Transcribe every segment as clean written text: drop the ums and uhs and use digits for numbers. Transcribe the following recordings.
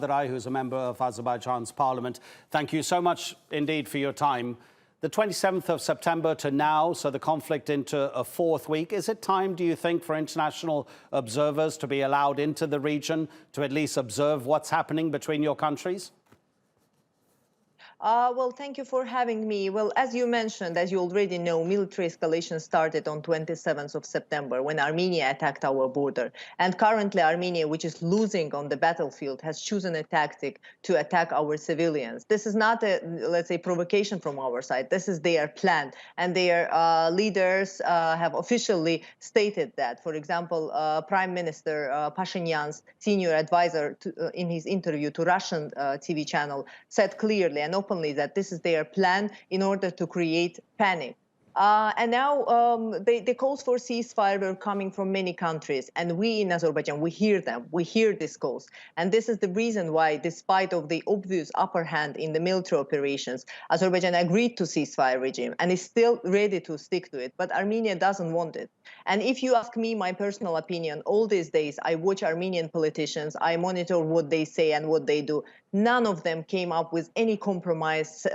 Arpadarai, who's a member of Azerbaijan's parliament. Thank you so much indeed for your time. The 27th of September to now, so the conflict into a fourth week. Is it time, do you think, for international observers to be allowed into the region to at least observe what's happening between your countries? Well, thank you for having me. Well, as you mentioned, as you already know, military escalation started on 27th of September when Armenia attacked our border. And currently Armenia, which is losing on the battlefield, has chosen a tactic to attack our civilians. This is not a, let's say, provocation from our side. This is their plan. And their leaders have officially stated that. For example, Prime Minister Pashinyan's senior advisor in his interview to Russian TV channel said clearly and openly that this is their plan in order to create panic. And now the calls for ceasefire were coming from many countries, and we in Azerbaijan, we hear them, we hear these calls. And this is the reason why, despite of the obvious upper hand in the military operations, Azerbaijan agreed to ceasefire regime and is still ready to stick to it, but Armenia doesn't want it. And if you ask me my personal opinion, all these days I watch Armenian politicians, I monitor what they say and what they do. None of them came up with any compromise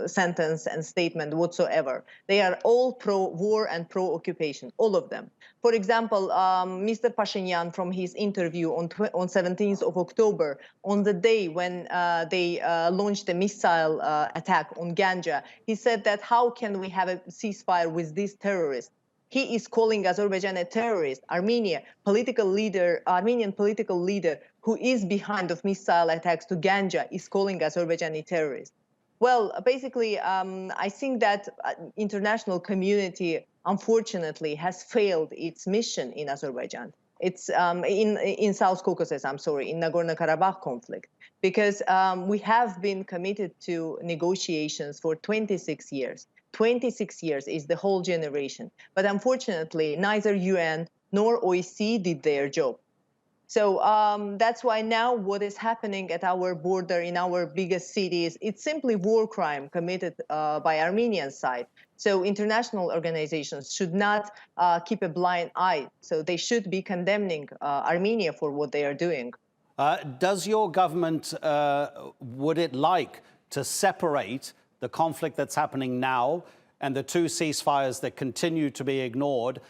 sentence and statement whatsoever. They are all pro-war and pro-occupation, all of them. For example, Mr. Pashinyan, from his interview on 17th of October, on the day when they launched a missile attack on Ganja, he said that how can we have a ceasefire with these terrorists? He is calling Azerbaijan a terrorist. Armenian political leader who is behind of missile attacks to Ganja is calling Azerbaijan a terrorist. Well, basically, I think that international community, unfortunately, has failed its mission in Azerbaijan. It's in South Caucasus, in Nagorno-Karabakh conflict, because we have been committed to negotiations for 26 years. 26 years is the whole generation. But unfortunately, neither UN nor OSCE did their job. So that's why now what is happening at our border in our biggest cities, it's simply war crime committed by Armenian side. So international organizations should not keep a blind eye. So they should be condemning Armenia for what they are doing. Does your government, would it like to separate the conflict that's happening now and the two ceasefires that continue to be ignored,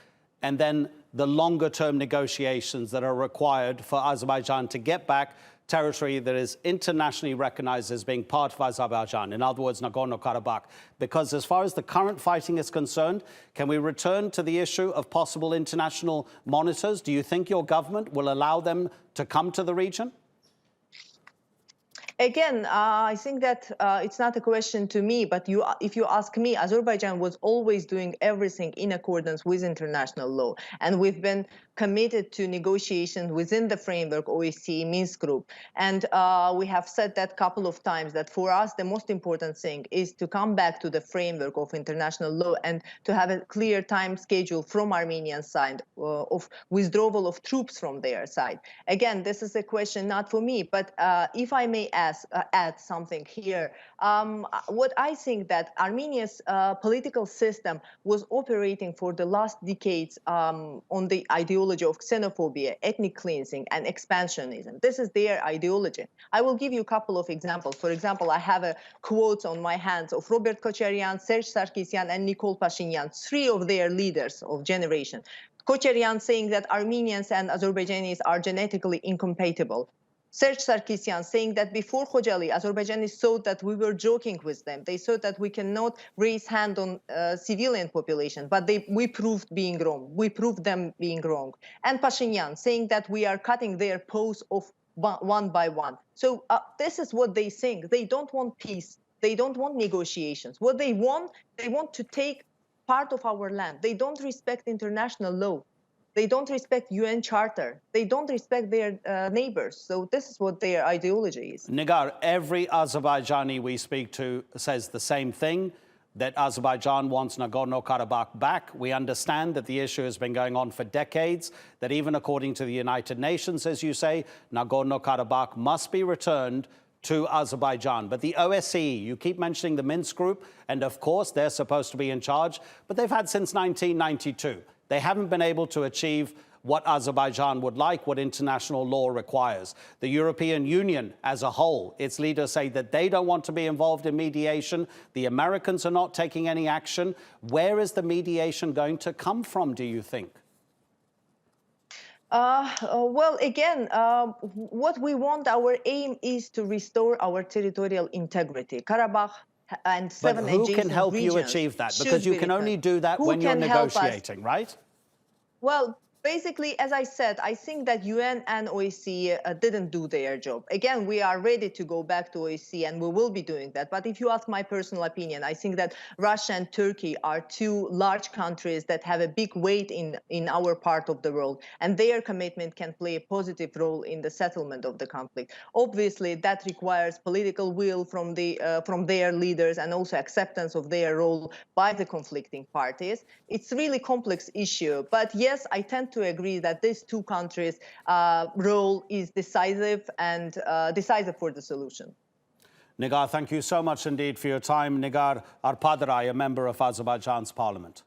and then the longer-term negotiations that are required for Azerbaijan to get back territory that is internationally recognized as being part of Azerbaijan, in other words, Nagorno-Karabakh? Because as far as the current fighting is concerned, can we return to the issue of possible international monitors? Do you think your government will allow them to come to the region? Again, I think that it's not a question to me, but if you ask me, Azerbaijan was always doing everything in accordance with international law. And we've been committed to negotiations within the framework OSCE Minsk Group. And we have said that a couple of times that for us, the most important thing is to come back to the framework of international law and to have a clear time schedule from Armenian side of withdrawal of troops from their side. Again, this is a question not for me, but if I may add something here. What I think that Armenia's political system was operating for the last decades on the ideology of xenophobia, ethnic cleansing, and expansionism. This is their ideology. I will give you a couple of examples. For example, I have a quote on my hands of Robert Kocharian, Serge Sarkisyan, and Nikol Pashinyan, three of their leaders of generation. Kocharian saying that Armenians and Azerbaijanis are genetically incompatible. Serge Sarkisyan saying that before Khojaly, Azerbaijanis thought that we were joking with them. They thought that we cannot raise hand on civilian population, but we proved being wrong. We proved them being wrong. And Pashinyan saying that we are cutting their paws off one by one. So this is what they think. They don't want peace. They don't want negotiations. What they want to take part of our land. They don't respect international law. They don't respect UN Charter. They don't respect their neighbors. So this is what their ideology is. Nigar, every Azerbaijani we speak to says the same thing, that Azerbaijan wants Nagorno-Karabakh back. We understand that the issue has been going on for decades, that even according to the United Nations, as you say, Nagorno-Karabakh must be returned to Azerbaijan. But the OSCE, you keep mentioning the Minsk Group, and of course they're supposed to be in charge, but they've had since 1992. They haven't been able to achieve what Azerbaijan would like, what international law requires. The European Union as a whole, its leaders say that they don't want to be involved in mediation. The Americans are not taking any action. Where is the mediation going to come from, do you think? Well, again, what we want, our aim is to restore our territorial integrity. Karabakh and seven adjacent regions. But who can help you achieve that? Because you can only do that when you're negotiating, right? Well, basically, as I said, I think that UN and OSCE didn't do their job. Again, we are ready to go back to OSCE and we will be doing that. But if you ask my personal opinion, I think that Russia and Turkey are two large countries that have a big weight in our part of the world, and their commitment can play a positive role in the settlement of the conflict. Obviously, that requires political will from their leaders and also acceptance of their role by the conflicting parties. It's a really complex issue, but yes, I tend to agree that these two countries' role is decisive and decisive for the solution. Nigar, thank you so much indeed for your time. Nigar Arpadarai, a member of Azerbaijan's parliament.